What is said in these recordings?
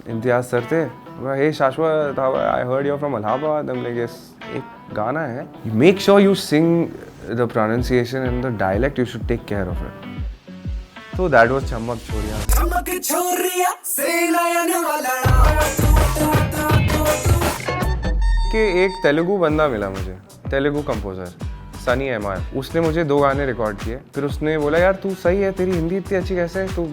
Imtiaz sir थे, hey Shashwat, I heard you from Allahabad. I'm like, yes, एक गाना है, make sure you sing the pronunciation and the dialect, you should take care of it. तो that was Chamak Chhoriya कि एक तेलुगु बंदा मिला मुझे, तेलुगु कंपोजर सनी एमआर। उसने मुझे 2 गाने रिकॉर्ड किए, फिर उसने बोला यार तू सही है, तेरी हिंदी इतनी अच्छी कैसे है, तू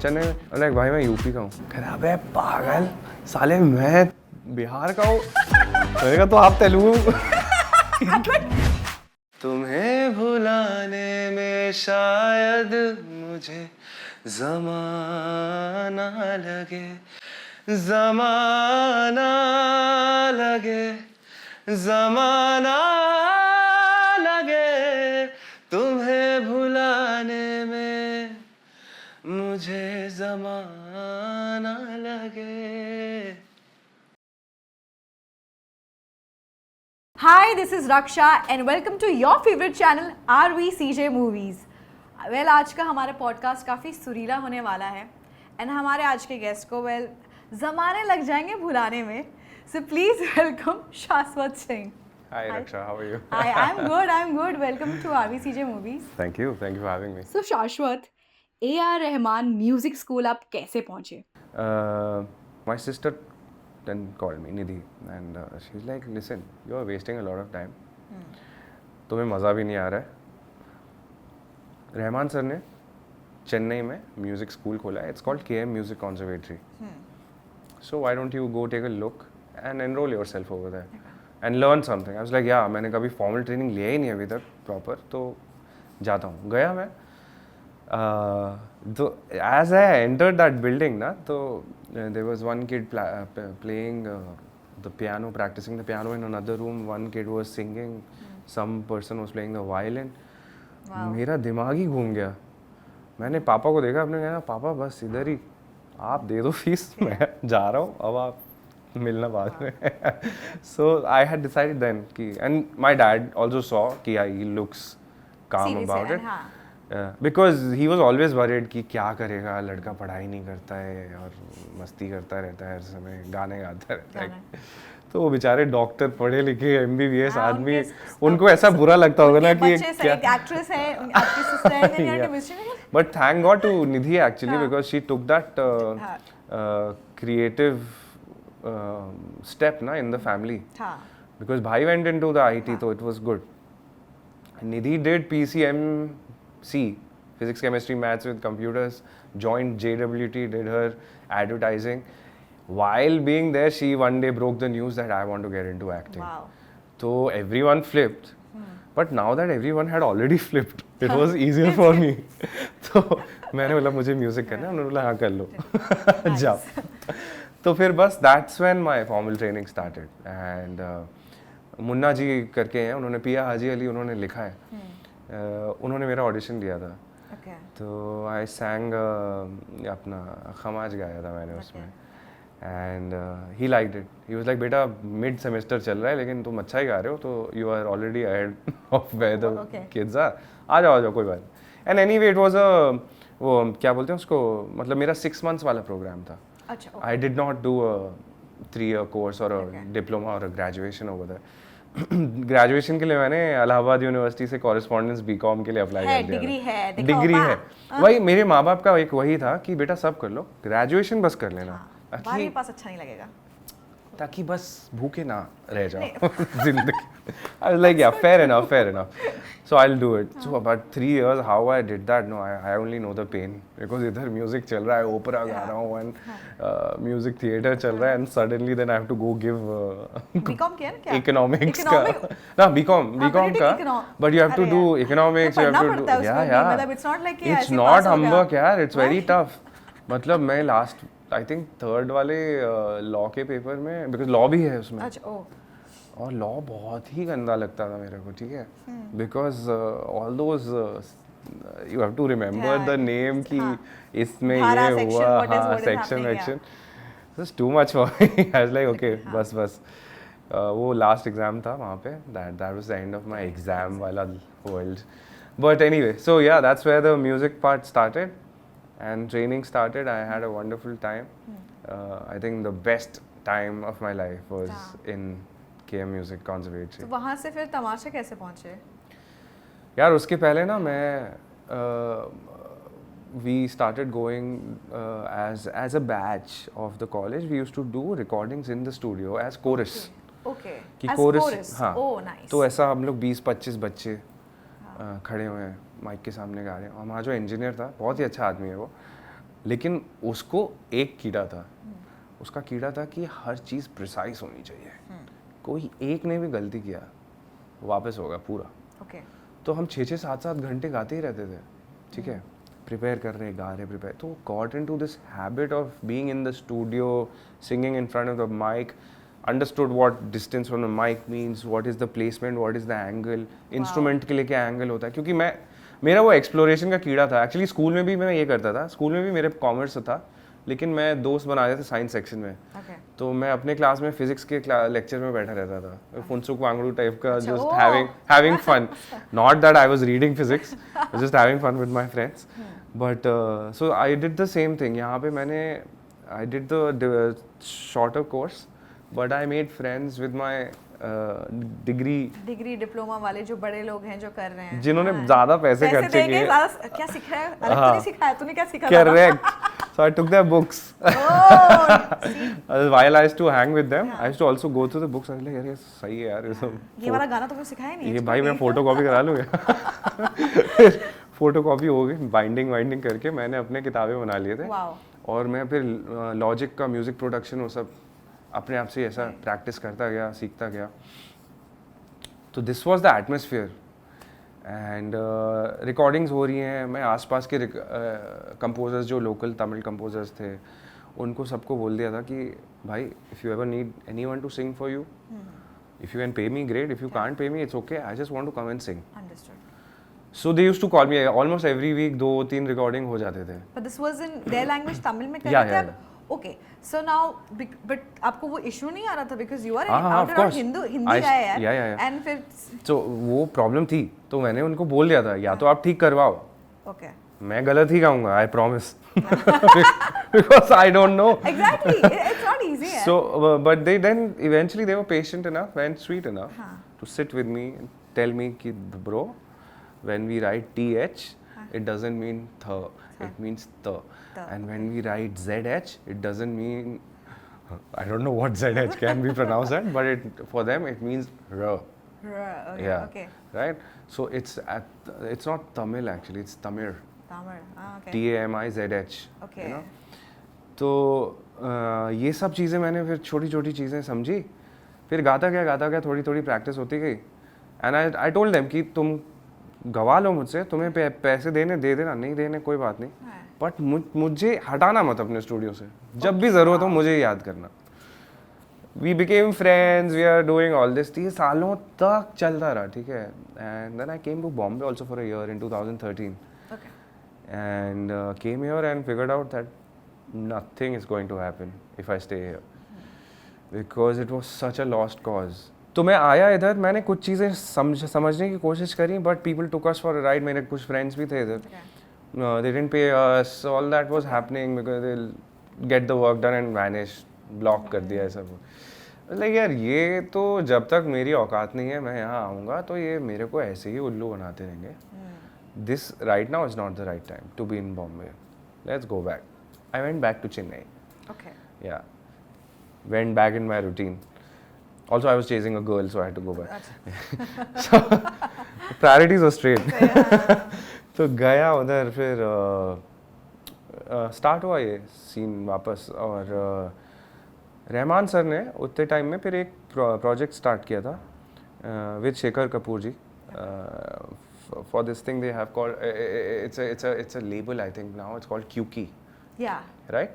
चेन्नई में। अरे भाई मैं यूपी का हूँ। कह रहा अबे पागल साले मैं बिहार का हूँ। मैंने कहा तो आप तेलुगु। तुम्हें भुलाने में शायद मुझे ज़माना लगे, ज़माना लगे, ज़माना लगे, तुम्हें भुलाने में मुझे ज़माना लगे। Hi, this is Raksha and welcome to your favorite channel RVCJ Movies. Well, आज का हमारा पॉडकास्ट काफ़ी सुरीला होने वाला है एंड हमारे आज के गेस्ट को ज़माने लग जाएंगे भुलाने में. So please welcome शाश्वत Singh. Hi Raksha, how are you? Hi, I'm good. Welcome to RVCJ Movies. Thank you for having me. So शाश्वत, A.R. रहमान म्यूजिक स्कूल आप कैसे पहुँचे? My sister then called me, Nidhi, and she's like, listen, you are wasting a lot of time. तुम्हें मज़ा भी नहीं आ रहा है. रहमान सर ने चेन्नई में म्यूज़िक स्कूल खोला है. It's called KM Music Conservatory. So why don't you go take a look and enroll yourself over there and learn something. I was like, yeah, मैंने कभी formal training लिया ही नहीं अभी तक proper, तो जाता हूँ. गया मैं. तो as I entered that building ना, तो there was one kid playing the piano, practicing the piano in another room. One kid was singing. Some person was playing the violin. मेरा दिमाग ही घूम गया. मैंने पापा को देखा, अपने कहा पापा बस इधर ही आप दे दो फीस, मैं जा रहा हूँ, अब आप मिलना बाद में. So I had decided then कि, and my dad also saw कि he looks calm Serious about है, it. हाँ. Because he was always worried कि क्या करेगा, लड़का पढ़ाई नहीं करता है और मस्ती करता रहता है हर समय, गाने गाता रहता है. तो वो बेचारे डॉक्टर पढ़े लिखे MBBS आदमी, उनको ऐसा बुरा लगता होगा ना कि क्या एक्ट्रेस है, आपकी सिस्टर है, then you're chemistry में. But thank God to Nidhi actually, because she took that creative step na in the family. Because bhai went into the IT, so it was good. And Nidhi did PCMC, physics, chemistry, maths with computers, joined JWT, did her advertising. While being there, she one day broke the news that I want to get into acting. Wow. So everyone flipped. But now that everyone had already flipped, it was easier for me. तो मैंने बोला मुझे music करना है, उन्होंने बोला हाँ कर लो, जाओ. तो फिर बस that's when my formal training started. And Munna ji करके हैं, उन्होंने पिया हाजी अली उन्होंने लिखा है. उन्होंने मेरा ऑडिशन दिया था. तो I sang अपना खमाज गाया था मैंने उसमें. And he liked it. He was like, बेटा mid semester चल रहा है लेकिन तुम अच्छा ही गा रहे हो, तो you are already ahead of where the kids are. आ जाओ कोई बात. And anyway it was a वो क्या बोलते हैं उसको, मतलब मेरा 6 months वाला प्रोग्राम था. अच्छा. I did not do a 3-year course or a diploma or a graduation over there. Graduation के लिए मैंने इलाहाबाद यूनिवर्सिटी से कॉरेस्पॉन्डेंस बीकॉम के लिए अप्लाई कर दिया. डिग्री है. वही मेरे माँ बाप का एक वही था कि बेटा सब कर लो, ग्रेजुएशन बस कर लेना. बाहर पास अच्छा नहीं लगेगा, ताकि बस भूखे ना रह जाओ जिंदगी. I was like, yeah, fair enough. So I'll do it. So about 3 years, how I did that, no, I only know the pain. Because इधर म्यूजिक चल रहा है, ओपेरा गा रहा हूँ, and म्यूजिक थिएटर चल रहा है, and suddenly then I have to go give BCom किया ना क्या? economics का ना बीकॉम का, but you have to do economics, you have to do, yeah, मतलब it's not like it's not humbug यार, it's very tough. मतलब मैं लास्ट आई थिंक 3rd वाले लॉ के पेपर में, बिकॉज लॉ भी है उसमें. और लॉ बहुत ही गंदा लगता था मेरे को, ठीक है, because all those you have to remember the name कि इसमें ये हुआ, हाँ section just too much for me. I was like okay बस वो लास्ट एग्जाम था वहाँ पे, that was the end of my exam वाला world. But anyway, so yeah that's where the music part started and training started. I had a wonderful time. I think the best time of my life was in KM Music Conservatory. तो वहाँ से फिर तमाशा कैसे पहुँचे? यार उसके पहले ना मैं we started going as a batch of the college. We used to do recordings in the studio as chorus. Okay. कि As chorus, chorus. हाँ. Oh, nice. तो ऐसा हम लोग 20-25 बच्चे खड़े हुए हैं माइक के सामने गा रहे हैं. हमारा जो इंजीनियर था बहुत ही अच्छा आदमी है वो, लेकिन उसको एक कीड़ा था. उसका कीड़ा था कि हर चीज़ प्रिसाइज होनी चाहिए. कोई एक ने भी गलती किया वापस होगा पूरा. Okay. तो हम 6-6, 7-7 घंटे गाते ही रहते थे. ठीक है, प्रिपेयर कर रहे, गा रहे, प्रिपेयर. तो got into this habit of being in the studio, singing in front of the mic, understood what distance from the mic means, what is the placement, what is the angle, instrument के लिए क्या angle होता है. क्योंकि मेरा वो exploration का कीड़ा था. एक्चुअली स्कूल में भी मैं ये करता था. स्कूल में भी मेरे कॉमर्स था, लेकिन मैं दोस्त बना रहे थे साइंस सेक्शन में. Okay. तो मैं अपने क्लास में फिजिक्स के लेक्चर में बैठा रहता था, फुनसुक वांगड़ू टाइप का, अच्छा, just having fun. Not that I was reading physics, just having fun with my friends. But so I did the same thing. यहाँ पे मैंने I did the shorter course, but I made friends with my degree diploma वाले जो बड़े लोग हैं जो कर रहे हैं, जिन्होंने ज़्यादा पैसे खर्चे देके किए. ज़्यादा क्या सीख रहा है? अलग तो नहीं सीखा है. तूने क्या सीखा? Correct. So I took their books. Oh, While I used to hang with them, I used to also go through the books. I was like, यार ये सही है यार, ये सब. ये वाला गाना तुमने सिखाया नहीं? ये भाई मैं फोटो कॉपी करा लूँगा. फोटो कॉपी हो गई, बाइंडिंग करके मैंने अपने किताबें बना लिए थे. Wow. और मैं फिर लॉजिक का म्यूजिक प्रोडक्शन वो सब अपने आप से ऐसा प्रैक्टिस करता गया, सीखता गया. तो this was the atmosphere. And recordings हो रही हैं. मैं आसपास के कंपोजर्स जो लोकल तमिल कंपोजर्स थे उनको सबको बोल दिया था कि भाई if you ever need anyone to sing for you, if you can pay me great, if you can't pay me it's okay, I just want to come and sing. Understood. So they used to call me almost every week. 2-3 recording हो जाते थे. But this was in their language, Tamil में कर Yeah, रहे थे yeah, आप? Okay. So now, but आपको वो issue नहीं आ रहा था because you are हाँ, out of and out course. Hindi I- गाया यार. yeah. And फिर तो वो प्रॉब्लम थी, तो मैंने उनको बोल दिया था या तो आप ठीक करवाओ, okay. मैं गलत ही गाऊंगा, I promise. Because I don't know. Exactly. It's not easy. यार. So, but they then eventually they were patient enough and sweet enough हाँ. to sit with me and tell me कि bro, when we write TH, it doesn't mean th, it means the. And when we write ZH, it doesn't mean, I don't know what ZH can be pronounced at, but for them it means R. Okay. Yeah. Okay. Right? So it's not Tamil actually, it's Tamil. Tamil. Okay. TAMIZH. Okay. You know? तो ये सब चीज़ें मैंने फिर छोटी छोटी चीज़ें समझी. फिर गाता गया थोड़ी थोड़ी प्रैक्टिस होती गई. एंड आई टोल्ड देम कि तुम गवा लो मुझसे, तुम्हें पैसे देने दे देना, नहीं देने कोई बात नहीं, बट मुझे हटाना मत अपने स्टूडियो से. जब भी ज़रूरत हो मुझे याद करना. We became friends, we are doing all this. ये सालों तक चलता रहा. ठीक है. And then I came to Bombay also for a year in 2013. Okay. And came here and figured out that nothing is going to happen if I stay here because it was such a lost cause. तो मैं आया इधर, मैंने कुछ चीज़ें समझने की कोशिश करी, but people took us for a ride. मेरे कुछ friends भी थे इधर. They didn't pay us. All that was happening because they'll get the work done and vanish. Block कर दिया है सब. Like यार ये तो जब तक मेरी औकात नहीं है मैं यहाँ आऊँगा तो ये मेरे को ऐसे ही उल्लू बनाते रहेंगे. This right now is not the right time to be in Bombay. Let's go back. I went back to Chennai. Okay. Yeah. Went back in my routine. Also, I was chasing a girl, so I had to go back. So, priorities were straight. तो गया उधर, फिर start हुआ ये scene वापस. और Rahman sir ने उतने टाइम में फिर एक प्रोजेक्ट स्टार्ट किया था with Shekhar Kapoor ji. For this thing they have called it's a label, I think now it's called QK. Yeah. Right?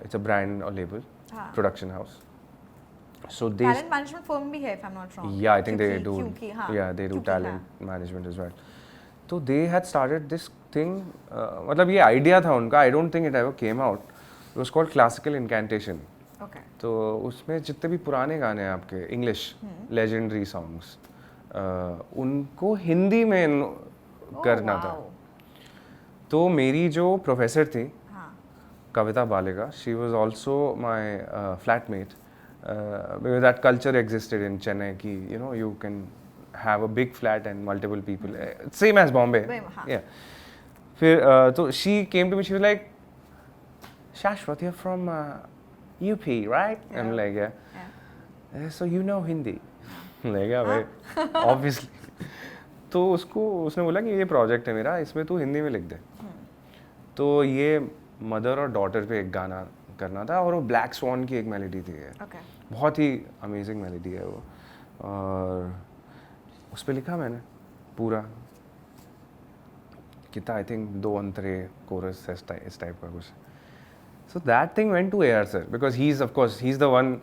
It's a brand or label, production house. So they Talent management firm भी है if I'm not wrong. Yeah, I think they do. QK, हाँ. Yeah, they do QK, talent management as well. So they had started this thing. मतलब ये idea था उनका. I don't think it ever came out. It was called Classical Incantation. Okay. तो उसमें जितने भी पुराने गाने हैं आपके English legendary songs, उनको हिंदी में करना था. तो मेरी जो प्रोफेसर थी Kavita Balika. She was also my flatmate. Because that culture existed in Chennai ki, you know, you can have a big flat and multiple people. Same as Bombay. हाँ. Yeah. फिर तो she came to me, she was like, Shashwat, you're from UP, right? Yeah. I'm like, yeah. Yeah. So you know Hindi? like, yeah, भाई, obviously. तो उसने बोला कि ये project है मेरा, इसमें तू हिंदी में लिख दे. तो ये मदर और डॉटर पे एक गाना करना था और वो ब्लैक स्वॉन की एक मेलोडी थी. Okay. बहुत ही अमेजिंग मेलोडी है वो. और उस पर लिखा मैंने पूरा कितना, आई थिंक 2 अंतरे कोरस इस टाइप का कुछ. So that thing went to AR sir because he is of course he is the one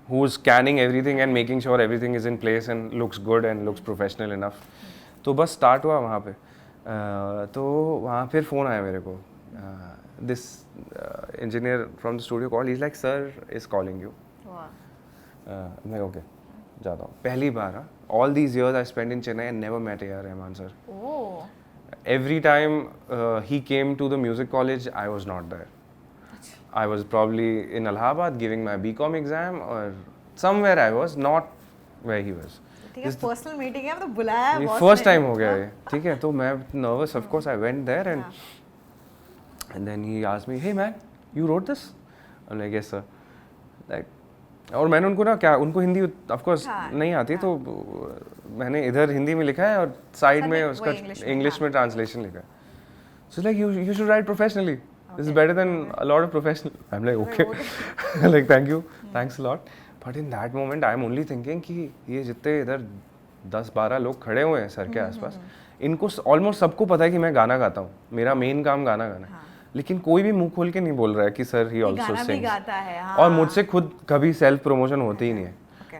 who is scanning everything and making sure everything is in place and looks good and looks professional enough. तो बस start हुआ वहाँ पे. तो वहाँ फिर phone आया मेरे को. This engineer from the studio call, he is like sir is calling you. मैं ओके जाता हूँ. पहली बार all these years I spend in Chennai and never met AR Rahman sir. Every time he came to the music college, I was not there. I was probably in Allahabad giving my BCom exam or somewhere I was, not where he was. ठीक है, personal meeting है, तो बुलाया है boss ने. First time हो गया ये, ठीक है. तो मैं nervous, of course I went there and then he asked me, hey man you wrote this? I am like yes sir. Like, और मैंने उनको ना क्या, उनको हिंदी ऑफ कोर्स नहीं आती, तो मैंने इधर हिंदी में लिखा है और साइड में उसका इंग्लिश में ट्रांसलेशन लिखा है. So like you should write professionally. This is better than a lot of professional. I'm like, okay. like, thank you. Thanks a lot. But in that moment, I'm only thinking कि ये जितने इधर 10-12 लोग खड़े हुए हैं सर के आसपास, इनको ऑलमोस्ट सबको पता है कि मैं गाना गाता हूँ. मेरा मेन काम गाना गाना है. लेकिन कोई भी मुंह खोल के नहीं बोल रहा है कि सर ही ऑल्सो सिंग्स. और मुझसे खुद कभी सेल्फ प्रमोशन होती ही नहीं है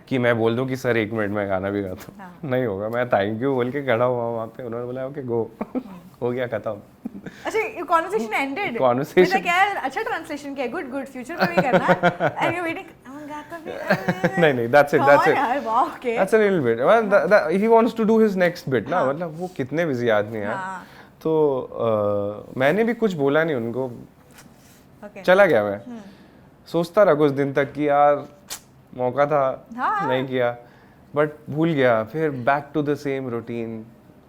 कि मैं बोल दूँ कि सर 1 मिनट में गाना भी गाता हूँ. नहीं होगा. मैं थैंक यू बोल के खड़ा हुआ वहाँ पे. उन्होंने बोला ओके गो. हो गया खत्म. अच्छा, ये कन्वर्सेशन एंडेड. कन्वर्सेशन क्या है, अच्छा ट्रांसलेशन किया, गुड फ्यूचर में भी करना. एंड यू वेटिंग, नहीं, that's it. यार, wow, okay. That's a little bit. Well, he wants to do his next bit ना. मतलब वो कितने बिजी आदमी हैं. तो मैंने भी कुछ बोला नहीं उनको. चला गया मैं. सोचता रहा कुछ दिन तक कि यार मौका था, नहीं किया, बट भूल गया. फिर back to the same routine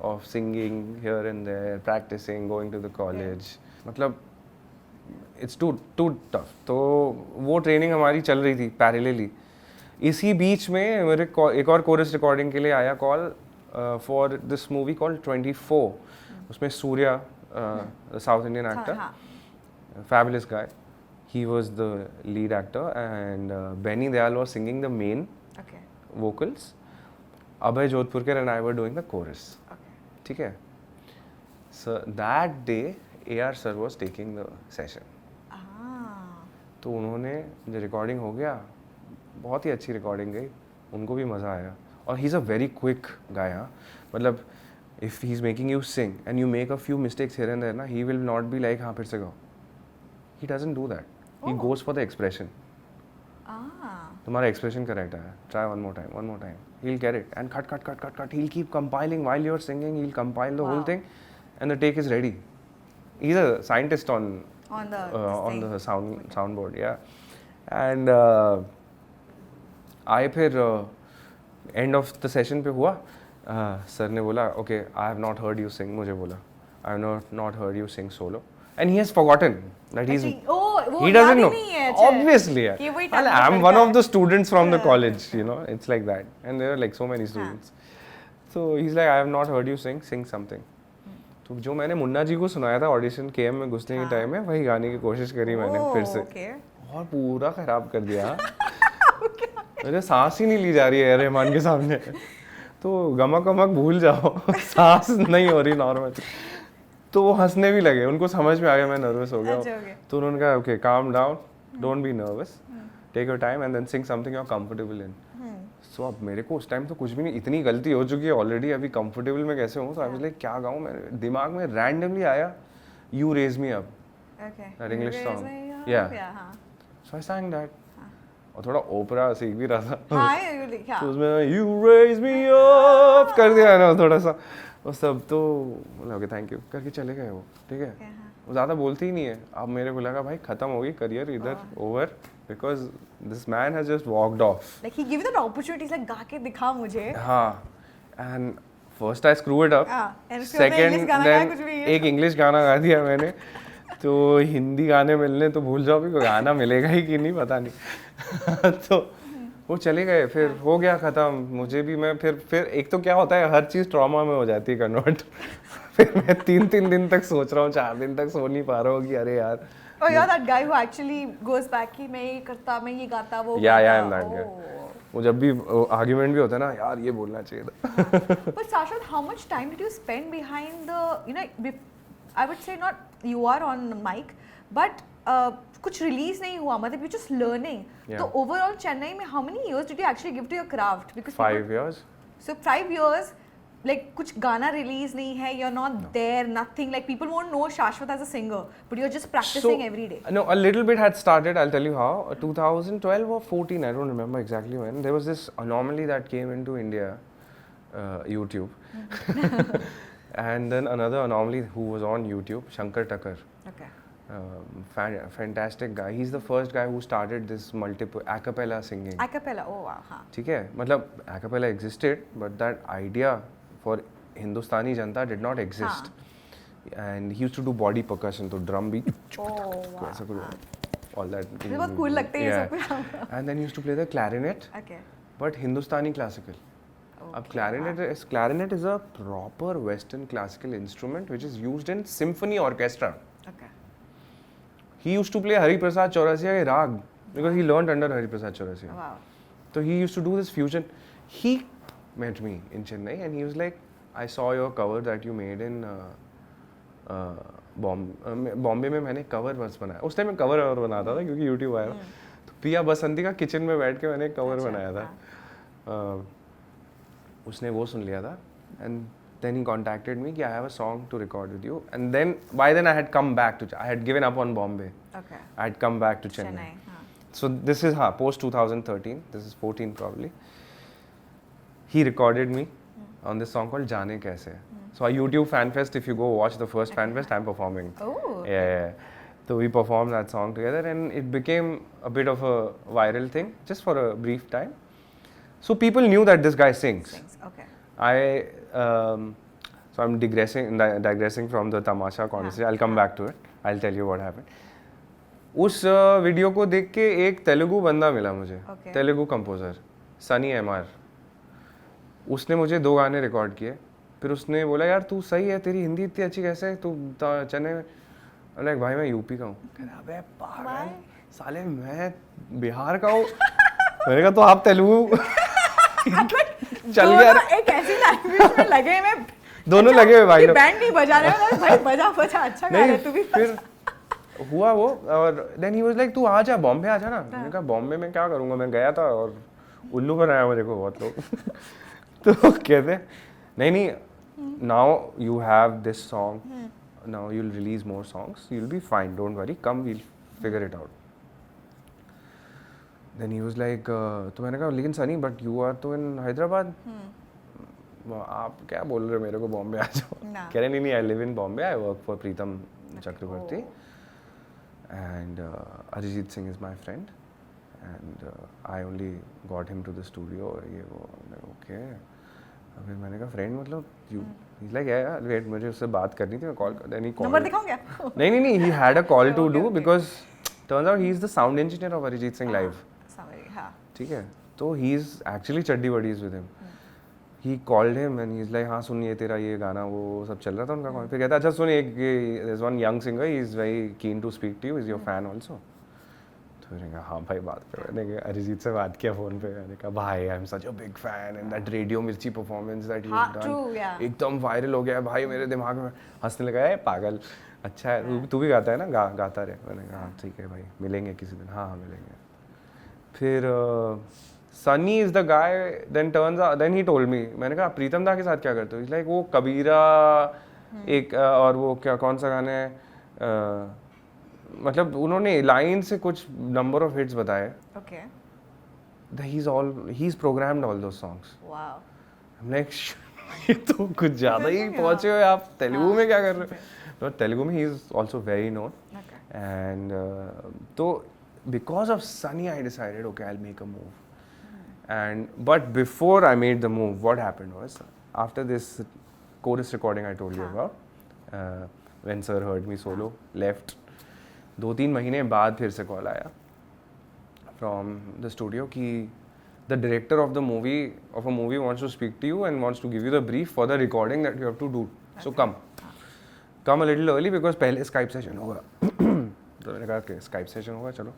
of singing here and there, practicing, going to the college. मतलब it's too tough. तो वो ट्रेनिंग हमारी चल रही थी पैरेलली. इसी बीच में मेरे एक और कोरस रिकॉर्डिंग के लिए आया call for this movie called 24. उसमें Surya, south Indian actor, fabulous guy, he was the lead actor and Benny Dayal was singing the main vocals. Abhay Jodhpurkar and I were doing the chorus. ठीक है. So that day AR sir was taking the session. तो उन्होंने, जो recording हो गया, बहुत ही अच्छी recording गई, उनको भी मज़ा आया. और he is a very quick guy. मतलब if he is making you sing and you make a few mistakes here and there ना, he will not be like हाँ फिर से गाओ. He doesn't do that. He goes for the expression. तुम्हारा expression correct है, try one more time. He'll get it and cut. He'll keep compiling while you're singing. He'll compile the whole thing, and the take is ready. He's a scientist on the soundboard, yeah. And I फिर end of the session पे हुआ, sir ने बोला okay, I have not heard you sing. मुझे बोला I have not heard you sing solo, and he has forgotten that he doesn't know. Obviously, yeah. Well, I'm one of the students from the college, you know. It's like that, and there are like so many students. So he's like, I have not heard you sing something. तो जो मैंने मुन्ना जी को सुनाया था audition KM में घुसने के time में, वही गाने की कोशिश करी मैंने फिर से, और पूरा खराब कर दिया. मेरे सांस ही नहीं ली जा रही है रहमान के सामने. तो गमक भूल जाओ, सांस नहीं हो रही नॉर्मल. तो वो हंसने भी लगे, उनको समझ में आ गया मैं नर्वस हो गया. तो उन्होंने कहा okay calm down, don't be nervous, take your time and then sing something you are comfortable in. So अब मेरे को उस टाइम तो कुछ भी नहीं, इतनी गलती हो चुकी है ऑलरेडी, अभी कंफर्टेबल में कैसे हूँ. तो आई वाज लाइक क्या गाऊँ. मेरे दिमाग में रैंडमली आया you raise me up, that English song. Yeah so I sang that. और थोड़ा ओपरा सीख भी रहा था. तो उसमें यू रेज मी अप कर दिया ना थोड़ा सा, और सब. तो बोला ओके थैंक यू करके चले गए वो. ठीक है. वो ज़्यादा बोलती ही नहीं है. अब मेरे को लगा भाई ख़त्म हो गई करियर इधर over because this man has just walked off. Like he give you the opportunity like गा के दिखा मुझे. हाँ, and first I screw it up. Second then एक इंग्लिश गाना गा दिया मैंने. तो हिंदी गाने मिलने तो भूल जाओ भी, कोई गाना मिलेगा ही कि नहीं पता नहीं. तो वो चले गए, फिर हो गया ख़त्म. मुझे भी मैं फिर एक तो क्या होता है हर चीज़ ट्रॉमा में हो जाती है कन्वर्ट. फिर मैं 3 दिन तक सोच रहा हूँ, 4 दिन तक सो नहीं पा रहा हूँ कि अरे यार. Oh, you're that guy who actually goes back कि मैं ये करता, मैं ये गाता, वो या गाता. I'm that guy. वो जब भी आर्ग्यूमेंट भी होता है ना, यार ये बोलना चाहिए था. But Shashwat, how much time did you spend behind the, you know, I would say not you are on mic, but कुछ release नहीं हुआ, मतलब you're just learning. Yeah. तो overall चेन्नई में how many years did you actually give to your craft? Because 5 years. So 5 years, like कुछ गाना release नहीं है, you're not there, nothing. Like people won't know Shashwat as a singer, but you're just practicing every day. No, a little bit had started. I'll tell you how. 2012 or 14, I don't remember exactly when. There was this anomaly that came into India, YouTube, and then another anomaly who was on YouTube, Shankar Tucker. Okay. Fantastic guy. He's the first guy who started this multiple a cappella singing. A cappella, oh wow, हाँ. ठीक है, मतलब a cappella existed, but that idea for Hindustani Janata did not exist. And he used to do body percussion, तो drum beat, Oh wow. ऐसा कुछ, all that. मुझे बहुत cool लगते हैं ये सब Yeah. कुछ. And then he used to play the clarinet, Okay. but Hindustani classical. अब clarinet is a proper Western classical instrument which is used in symphony orchestra. Okay. He used to play Hari Prasad Chaurasia के राग because he learned under Hari Prasad Chaurasia. Wow. So he used to do this fusion. He met me in Chennai and he was like, I saw your cover that you made in Bombay में. मैंने cover बस बनाया. उस time मैं cover बनाता था क्योंकि YouTube आया. तो पिया बसंती का किचन में बैठ के मैंने कवर बनाया था. उसने वो सुन लिया था and then he contacted me कि I have a song to record with you. And then by then I had come back to, I had given up on Bombay. Okay. I had come back to Chennai. So this is post 2013. This is 14 probably. He recorded me on this song called Jaane Kaise. So our YouTube fan fest, if you go watch the first fan fest, I'm performing. Oh. Yeah. So we performed that song together and it became a bit of a viral thing just for a brief time. So people knew that this guy sings. Okay. So I'm digressing from the Tamasha conversation. I'll come back to it. I'll tell you what happened. उस video को देख के एक तेलुगु बंदा मिला मुझे. Telugu composer Sunny MR. उसने मुझे 2 गाने रिकॉर्ड किए. फिर उसने बोला यार तू सही है, तेरी हिंदी इतनी अच्छी कैसे है, तू चेन्नई में. लाइक भाई मैं यूपी का हूँ. अबे पागल साले मैं बिहार का हूँ. मैंने कहा तो आप तेलुगु चल गया. एक ऐसी लैंग्वेज में लगे मैं दोनों लगे हुए भाई. बैंड नहीं बजा रहे हो भाई, बजा अच्छा गा रहे तू भी. फिर हुआ वो और देन ही वाज लाइक तू आ जा बॉम्बे आ जा ना. मैंने कहा बॉम्बे में क्या करूँगा, मैं गया था और उल्लू बनाया मेरे को बहुत लोग. तो कहते नहीं now you have this song, now you will release more songs, you will be fine, don't worry, come we will figure it out. Then he was like तो मैंने कहा लेकिन सनी बट यू आर तो इन हैदराबाद. आप क्या बोल रहे हो मेरे को बॉम्बे आ जाओ. कह रहे नहीं I live in Bombay, I work for Pritam Chakraborty and Arijit Singh is my friend and I only got him to the studio. ये वो okay. फिर मैंने कहा फ्रेंड मतलब you, he's like yeah wait मुझे उससे बात करनी थी, मैं कॉल कर. then he called. नंबर दिखाऊं क्या? नहीं he had a call to do because turns out he is the sound engineer of Arijit Singh live. हाँ. ठीक है, तो he is actually चड्डी buddies with him. He called him and he's like हाँ सुनिए तेरा ये गाना वो सब चल रहा था उनका कॉल. फिर कहता अच्छा सुनिए there's one young singer, he is very keen to speak to you, is your fan also. तो मैंने कहा हाँ भाई बात करो. मैंने कहा अरिजीत से बात किया फ़ोन पे. मैंने कहा भाई I am such a big fan and that radio मिर्ची परफॉर्मेंस दैट यू डन एकदम वायरल हो गया भाई मेरे दिमाग में. हंसने लगा है पागल. अच्छा है तू भी गाता है ना, गाता रहे. मैंने कहा हाँ ठीक है भाई मिलेंगे किसी दिन. हाँ मिलेंगे. फिर Sunny is the guy. Then he told me. मैंने कहा प्रीतम दा के साथ क्या करते हो? He's like वो कबीरा एक और वो क्या कौन सा गाना है, मतलब उन्होंने लाइन से कुछ नंबर ऑफ हिट्स बताए. Okay. He's programmed all those songs. Wow. I'm like ये तो कुछ ज़्यादा ही पहुँचे हो आप. तेलुगु में क्या कर रहे हो? No, Telugu में he is also very known. Okay. And so because of Sunny, I decided, okay, I'll make a move. But before I made the move, what happened was, after this chorus recording I told you about, when sir heard me solo, left. 2-3 महीने बाद फिर से call आया from the studio कि the director of a movie wants to speak to you and wants to give you the brief for the recording that you have to do. So come a little early because पहले Skype session होगा. तो मैंने कहा कि Skype session होगा, चलो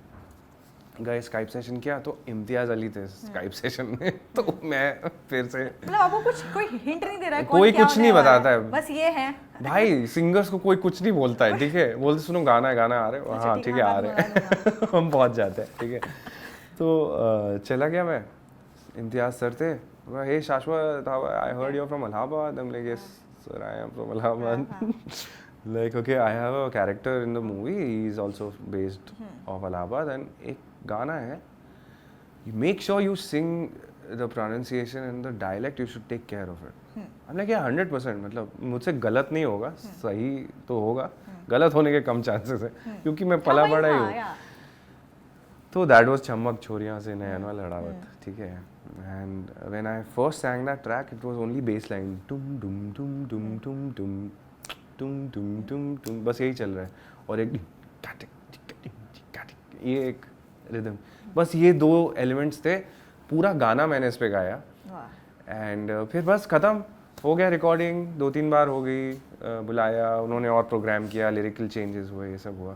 गए Skype session किया तो इम्तियाज अली थे स्काइप सेशन में. तो मैं फिर से मतलब आपको कुछ कोई हिंट नहीं दे रहा है, कोई कुछ नहीं बताता है, बस ये है भाई सिंगर्स को कोई कुछ नहीं बोलता है. ठीक है, बोलते सुनो गाना आ रहे हो, हाँ ठीक है आ रहे हैं. हम पहुंच जाते हैं. ठीक है, तो चला गया मैं. इम्तियाज सर थे, hey Shashwat, I heard you from Allahabad. I am like yes sir, I am from Allahabad. Like, okay, I have a character in the movie. He is also based of Allahabad, and एक गाना है. You make sure you sing the pronunciation and the dialect. You should take care of it. I'm like, yeah, 100%. मतलब मुझसे गलत नहीं होगा, सही तो होगा. गलत होने के कम चांसेस है, क्योंकि मैं पला बड़ा ही हूँ. तो that was चमक छोरियाँ से नयनवा लड़ावत. ठीक है. And when I first sang that track, it was only bass line. Dum dum dum dum dum dum. टुम टुम टुम टुम, बस यही चल रहा है. और एक ये एक रिदम, बस ये 2 एलिमेंट्स थे. पूरा गाना मैंने इस पे गाया. एंड फिर बस ख़त्म हो गया. रिकॉर्डिंग 2-3 बार हो गई. बुलाया उन्होंने और प्रोग्राम किया, लिरिकल चेंजेस हुए, ये सब हुआ.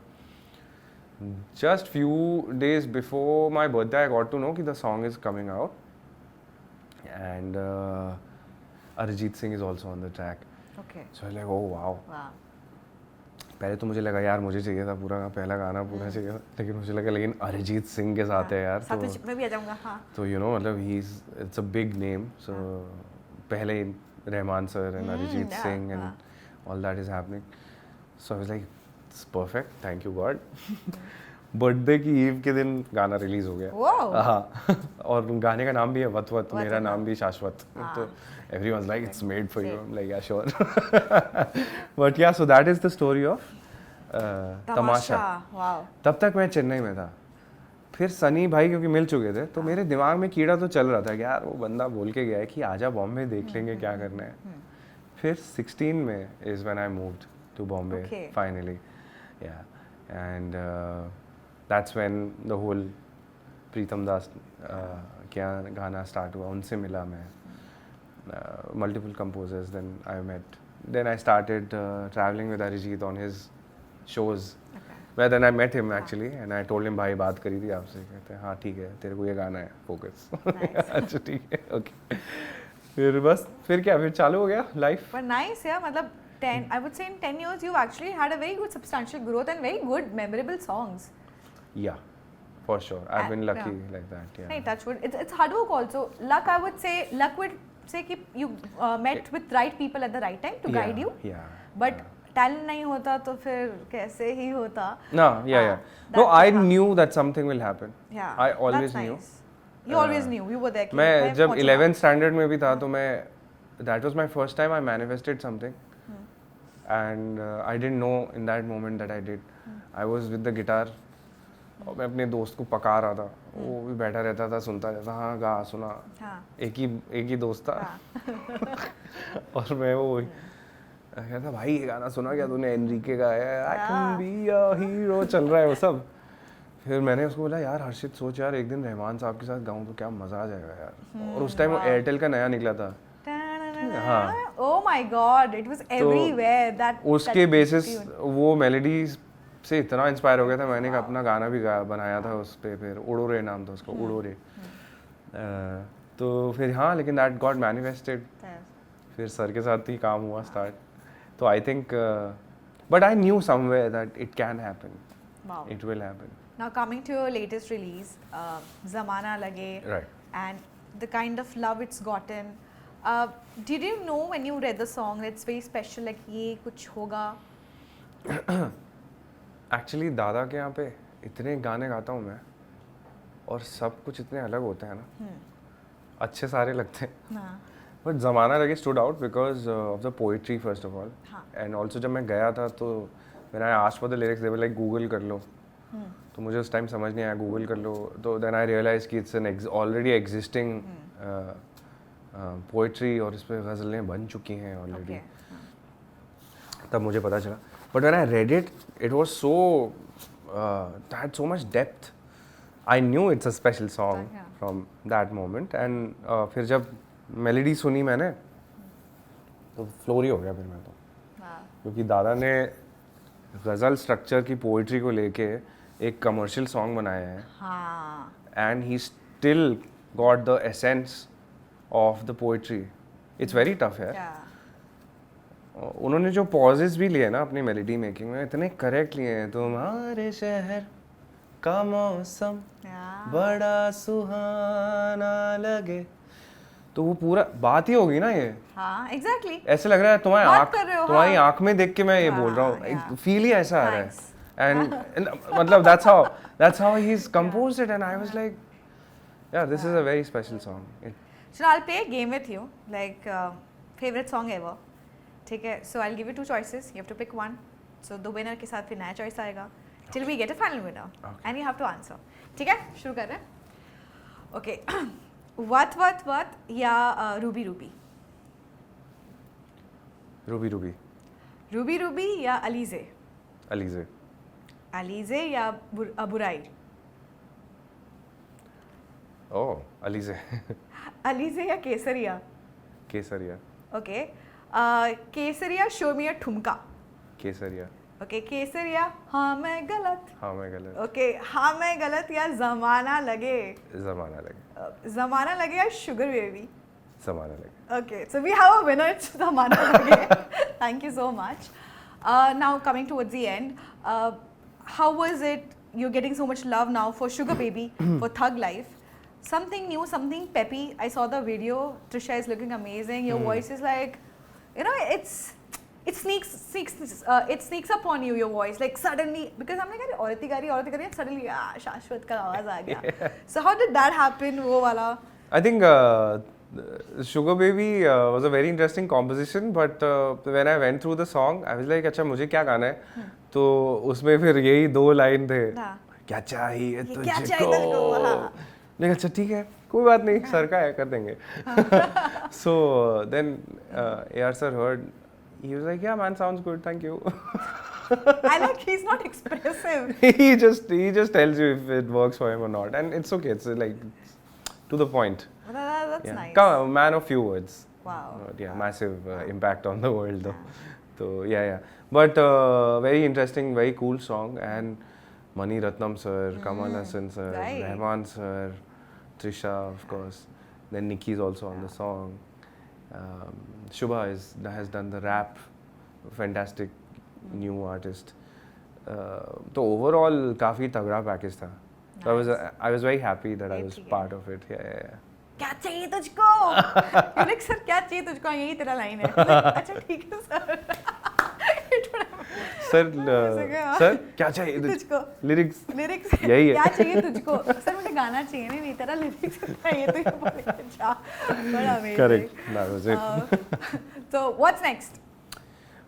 Just few days before my birthday I got to know कि the song is coming out and Arijit Singh is also on the track. Okay. So I was like, oh wow. पहले तो मुझे लगा यार मुझे चाहिए था पूरा पहला गाना पूरा चाहिए था, लेकिन मुझे लगा लेकिन अरिजीत सिंह के साथ है यार, साथ में मैं भी आ जाऊंगा. हाँ. तो you know मतलब it's a big name, so पहले Rahman sir and Arijit Singh and all that is happening. So I was like, it's perfect, thank you God. Birthday की ईव के दिन गाना रिलीज हो गया. हाँ. और गाने का नाम भी है वत वत, मेरा नाम भी शाश्वत. तो everyone's like it's made for you. I'm like yeah sure. But yeah, so that is the story of Tamasha. Wow. तब तक मैं चेन्नई में था. फिर सनी भाई क्योंकि मिल चुके थे, तो मेरे दिमाग में कीड़ा तो चल रहा था कि यार वो बंदा बोल के गया है कि आजा बॉम्बे देख लेंगे क्या करना है. फिर 16 में is when I moved to Bombay finally. Yeah. And that's when the whole प्रीतम दास क्या गाना स्टार्ट हुआ, उनसे मिला मैं. Multiple composers then I met. Then I started traveling with Arijit on his shows. Where then I met him actually and I told him भाई बात करी थी आपसे. कहते हैं हाँ ठीक है तेरे को ये गाना है, फोकस. अच्छा ठीक है, ओके. फिर बस फिर क्या, फिर चालू हो गया लाइफ. But nice yeah, मतलब 10 I would say in 10 years you've actually had a very good substantial growth and very good memorable songs. Yeah, for sure. I've been lucky like that. Yeah. नहीं, touch wood. It's hard work also. Luck I would say, luck would say कि you met with right people at the right time to guide you. Yeah. But talent नहीं होता तो फिर कैसे ही होता. No, yeah. No, I knew that something will happen. Yeah. I always knew. You always knew. You were there. मैं जब 11th standard में भी था तो मैं that was my first time I manifested something. And I didn't know in that moment that I did. I was with the guitar. और मैं अपने दोस्त को पका रहा था, वो भी बैठा रहता था सुनता रहता. हाँ गा सुना. एक ही दोस्त था. और मैं वो कहता भाई ये गाना सुना क्या तूने, एनरिके का है, I can be a hero, चल रहा है वो सब. फिर मैंने उसको बोला यार हर्षित सोच यार एक दिन रहमान साहब के साथ गाऊं तो क्या मजा आ जाएगा यार. और उस टाइम वो एयरटेल का नया निकला था. हाँ. Oh my God, it was everywhere. That उसके बेसिस वो मेलोडीज से इतना इंस्पायर हो गया था, मैंने अपना गाना भी बनाया था उस पे. फिर उड़ोरे नाम था उसका, उड़ोरे. तो फिर हाँ, लेकिन दैट गॉट मैनिफेस्टेड. फिर सर के साथ ही काम हुआ स्टार्ट. तो I think but I knew somewhere that it can happen. It will happen. Now coming to your latest release, Zamana Lage, right, and the kind of love it's gotten. Did you know when you read the song that it's very special, like ये कुछ होगा? Actually दादा के यहाँ पे इतने गाने गाता हूँ मैं और सब कुछ इतने अलग होते हैं ना, अच्छे सारे लगते हैं. बट ज़माना लगे stood out because of the poetry first of all हाँ. एंड ऑल्सो जब मैं गया था तो मैंने I asked for the lyrics they were like Google कर लो तो मुझे उस टाइम समझ नहीं आया गूगल कर लो तो देन आई रियलाइज कि it's an already existing poetry और इस पर गज़लें बन चुकी हैं ऑलरेडी तब मुझे पता चला but when I read it was so that so much depth I knew it's a special song from that moment and फिर जब मेलोडी सुनी मैंने तो फ्लोर ही हो गया फिर मैं तो क्योंकि दादा ने गज़ल स्ट्रक्चर की पोइट्री को लेके एक कमर्शियल सॉन्ग बनाया है and he still got the essence of the poetry it's very tough है उन्होंने जो पॉजेस भी लिए ना अपनी मेलोडी मेकिंग में इतने करेक्ट लिए हैं तुम्हारे शहर का मौसम बड़ा सुहाना लगे तो वो पूरा बात ही होगी ना ये हाँ एग्जैक्टली ऐसे लग रहा है तुम्हारी आंख में देख के मैं ये बोल रहा हूँ फील ही ऐसा आ रहा है एंड मतलब that's how he's composed it and I was like yeah this is a very special song so I'll play a game with you like favorite song ever ठीक है so I'll give you two choices you have to pick one so the winner के साथ फिर नया choice आएगा till we get a final winner and you have to answer ठीक है शुरू कर रहे हैं okay what या रूबी रूबी या अलीज़े या बुराई ओह अलीज़े अलीज़े या केसरिया ओके केसरिया शो मी अ ठुमका केसरिया ओके केसरिया हाँ मैं गलत ओके हाँ मैं गलत या ज़माना लगे या शुगर बेबी ज़माना लगे okay so we have a winner it's ज़माना लगे thank you so much now coming towards the end how was it you're getting so much love now for Sugar Baby for Thug Life something new something peppy I saw the video Trisha is looking amazing your voice is like you know it sneaks up on you your voice like suddenly because हमने कहा औरत ही गा रही है suddenly शाश्वत का आवाज आ गया so how did that happen वो वाला I think Sugar Baby was a very interesting composition but when I went through the song I was like अच्छा मुझे क्या गाना है तो उसमें फिर यही 2 लाइन थे क्या चाहिए तुझको नहीं अच्छा ठीक है कोई बात नहीं सर का है कर देंगे so then AR sir heard he was like yeah man sounds good thank you I like he's not expressive he just tells you if it works for him or not and it's okay it's like to the point that's nice come on, man of few words wow yeah massive impact on the world though so yeah but very interesting very cool song and Mani Ratnam sir Kamal Hassan sir Rahman sir Trisha of course then Nikki is also on the song Shubha has done the rap fantastic new artist तो overall काफी तगड़ा package था so I was very happy that I was part of it yeah क्या चाहिए तुझको sir क्या चाहिए तुझको यही तेरा लाइन है अच्छा ठीक है सर क्या चाहिए तुझको लिरिक्स यही है क्या चाहिए तुझको सर मुझे गाना चाहिए नहीं तेरा लिरिक्स चाहिए तो ये बोले अच्छा बड़ा amazing correct that was it so what's next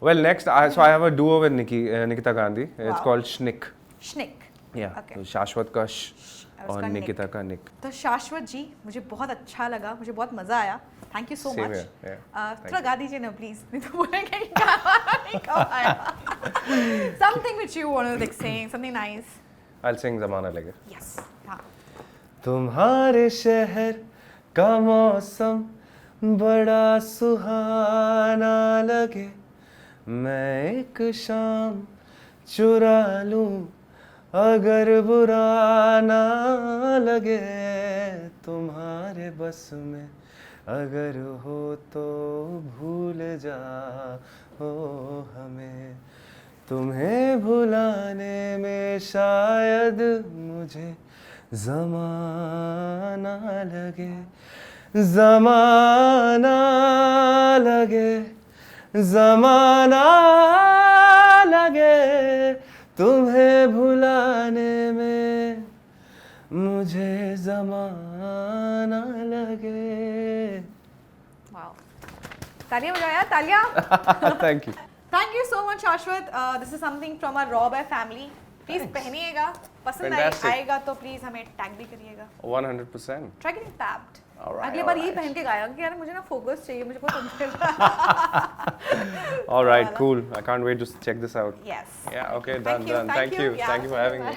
well next so I have a duo with Nikita Gandhi it's called Schnick yeah okay. तो शाश्वत का और निकिता का निक तो शाश्वत जी मुझे बहुत अच्छा लगा मुझे बहुत मजा आया थैंक यू सो मच थोड़ा गा दीजिए ना प्लीज नहीं तो बोलेंगे कि गाना नहीं कब आया something which you want to like sing something nice I'll sing ज़माना लगे यस हां तुम्हारे शहर का मौसम बड़ा सुहाना लगे मैं एक शाम चुरा लूं अगर बुरा ना लगे तुम्हारे बस में अगर हो तो भूल जाओ हमें तुम्हें भुलाने में शायद मुझे ज़माना लगे ज़माना लगे तुम्हें भुलाने में मुझे ज़माना लगे वाओ तालियां बजाओ यार, तालियां। Thank you. Thank you so much, Shashwat. This is something from our Raw by family. Please पहनिएगा, पसंद Fantastic. आएगा तो प्लीज हमें टैग भी करिएगा। 100%. Try getting tapped. Alright, अगली बार यही alright. पहन के गाया कि यार मुझे ना फोकस चाहिए, मुझे बहुत All right, cool. I can't wait to check this out. Yes. Yeah, okay, Thank done. you. Thank you. Yeah, Thank you for having me.